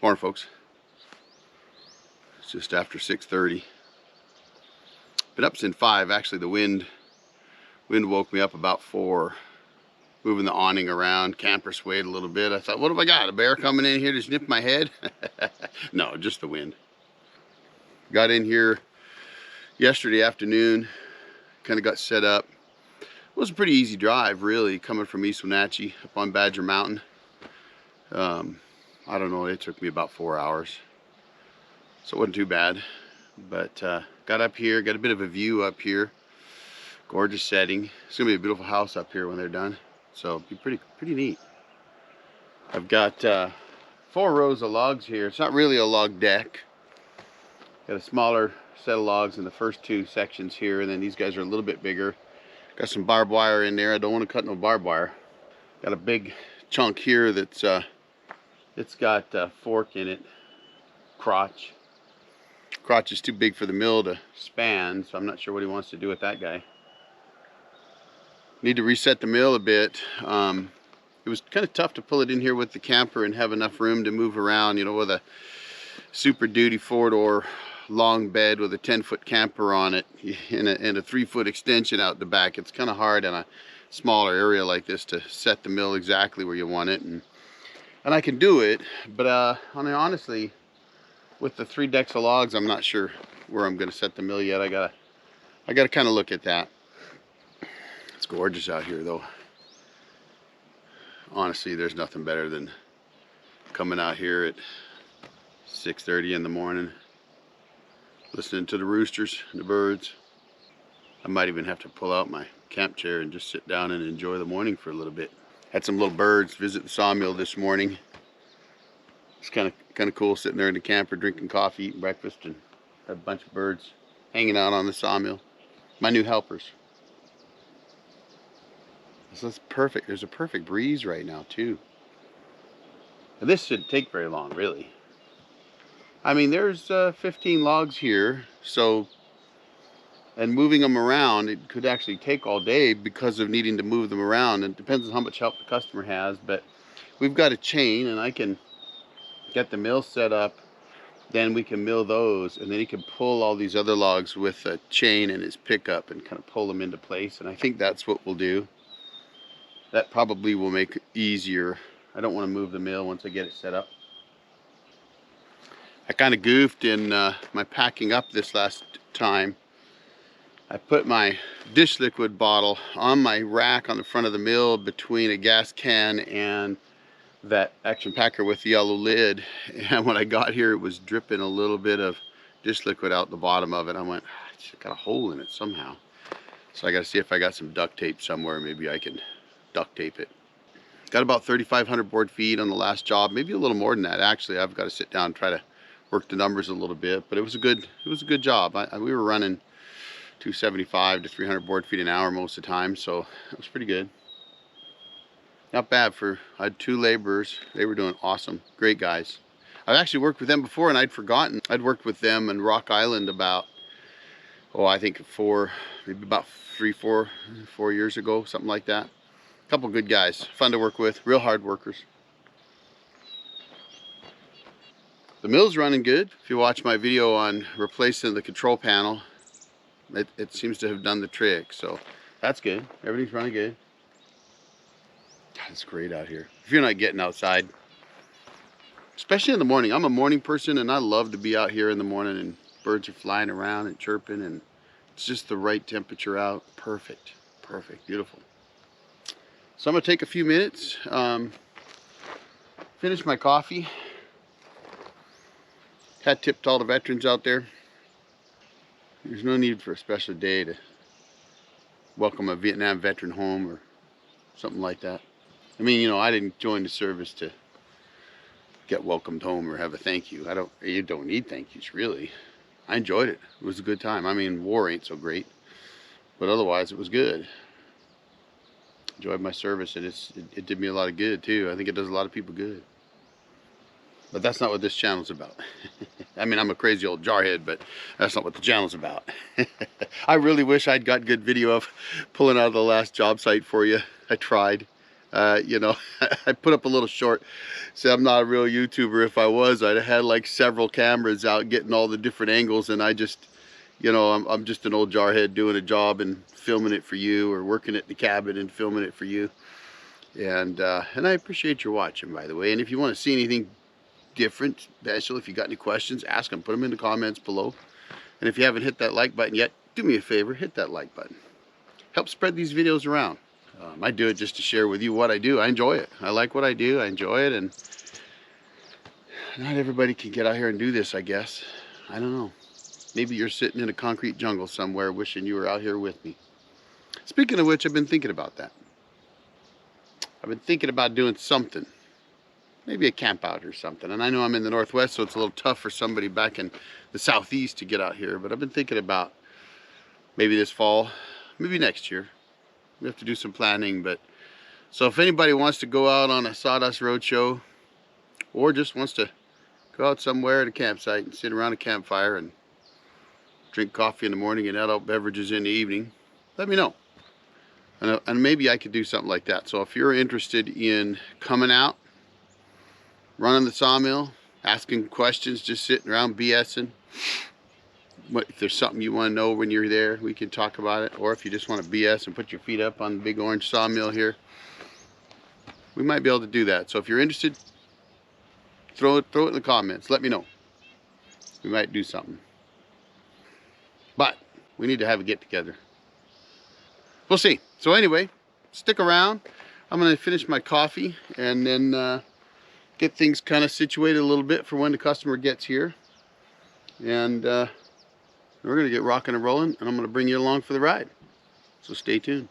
Morning, folks. It's just after 6:30. Been up since 5. Actually, the wind woke me up about 4. Moving the awning around, camper swayed a little bit. I thought, what have I got? A bear coming in here to snip my head? No, just the wind. Got in here yesterday afternoon, kind of got set up. It was a pretty easy drive, really, coming from East Wenatchee up on Badger Mountain. I don't know, it took me about 4 hours, so it wasn't too bad. But got up here, got a bit of a view up here. Gorgeous setting. It's gonna be a beautiful house up here when they're done, so it'll be pretty neat. I've got 4 rows of logs here. It's not really a log deck. Got a smaller set of logs in the first 2 sections here, and then these guys are a little bit bigger. Got some barbed wire in there. I don't want to cut no barbed wire. Got a big chunk here that's it's got a fork in it, crotch. Crotch is too big for the mill to span, so I'm not sure what he wants to do with that guy. Need to reset the mill a bit. It was kind of tough to pull it in here with the camper and have enough room to move around, you know, with a Super Duty 4-door long bed with a 10-foot camper on it and a 3-foot extension out the back. It's kind of hard in a smaller area like this to set the mill exactly where you want it, and I can do it, but honestly, with the 3 decks of logs, I'm not sure where I'm going to set the mill yet. I gotta kind of look at that. It's gorgeous out here, though. Honestly, there's nothing better than coming out here at 6:30 in the morning, listening to the roosters and the birds. I might even have to pull out my camp chair and just sit down and enjoy the morning for a little bit. Had some little birds visit the sawmill this morning. It's kind of cool sitting there in the camper drinking coffee, eating breakfast, and have a bunch of birds hanging out on the sawmill. My new helpers. So it's perfect. There's a perfect breeze right now too. And this shouldn't take very long, really. I mean, there's 15 logs here, so, and moving them around, it could actually take all day because of needing to move them around. And it depends on how much help the customer has, but we've got a chain, and I can get the mill set up, then we can mill those, and then he can pull all these other logs with a chain and his pickup and kind of pull them into place. And I think that's what we'll do. That probably will make it easier. I don't want to move the mill once I get it set up. I kind of goofed in my packing up this last time. I put my dish liquid bottle on my rack on the front of the mill between a gas can and that action packer with the yellow lid. And when I got here, it was dripping a little bit of dish liquid out the bottom of it. I went, it's got a hole in it somehow. So I got to see if I got some duct tape somewhere. Maybe I can duct tape it. Got about 3,500 board feet on the last job, maybe a little more than that. Actually, I've got to sit down and try to work the numbers a little bit, but it was a good job. We were running 275 to 300 board feet an hour most of the time, so it was pretty good. Not bad for, I had 2 laborers. They were doing awesome, great guys. I've actually worked with them before, and I'd forgotten. I'd worked with them in Rock Island about, I think maybe about 4 years ago, something like that. A couple good guys, fun to work with, real hard workers. The mill's running good. If you watch my video on replacing the control panel, it seems to have done the trick, so that's good. Everything's running good. God, it's great out here. If you're not getting outside, especially in the morning. I'm a morning person, and I love to be out here in the morning, and birds are flying around and chirping, and it's just the right temperature out. Perfect, beautiful. So I'm gonna take a few minutes, finish my coffee. Hat tip to all the veterans out there. There's no need for a special day to welcome a Vietnam veteran home or something like that. I mean, you know, I didn't join the service to get welcomed home or have a thank you. You don't need thank yous, really. I enjoyed it. It was a good time. I mean, war ain't so great, but otherwise it was good. Enjoyed my service, and it did me a lot of good too. I think it does a lot of people good. But that's not what this channel's about. I mean, I'm a crazy old jarhead, but that's not what the channel's about. I really wish I'd got good video of pulling out of the last job site for you. I tried. You know, I put up a little short. Say I'm not a real YouTuber. If I was, I'd have had like several cameras out getting all the different angles, and I just, you know, I'm just an old jarhead doing a job and filming it for you, or working at the cabin and filming it for you. And I appreciate your watching, by the way. And if you want to see anything different, special, if you got any questions, ask them. Put them in the comments below. And if you haven't hit that like button yet, do me a favor, hit that like button. Help spread these videos around. I do it just to share with you what I do. I enjoy it. I like what I do. I enjoy it, and not everybody can get out here and do this, I guess. I don't know. Maybe you're sitting in a concrete jungle somewhere wishing you were out here with me. Speaking of which, I've been thinking about that. I've been thinking about doing something. Maybe a camp out or something. And I know I'm in the Northwest, so it's a little tough for somebody back in the Southeast to get out here. But I've been thinking about maybe this fall, maybe next year. We have to do some planning. But so if anybody wants to go out on a Sawdust Roadshow, or just wants to go out somewhere at a campsite and sit around a campfire and drink coffee in the morning and adult beverages in the evening, let me know. And maybe I could do something like that. So if you're interested in coming out, running the sawmill, asking questions, just sitting around BSing, if there's something you want to know when you're there, we can talk about it. Or if you just want to BS and put your feet up on the big orange sawmill here, we might be able to do that. So if you're interested, throw it in the comments. Let me know. We might do something. But we need to have a get together. We'll see. So anyway, stick around. I'm going to finish my coffee and then get things kind of situated a little bit for when the customer gets here. And we're going to get rocking and rolling, and I'm going to bring you along for the ride. So stay tuned.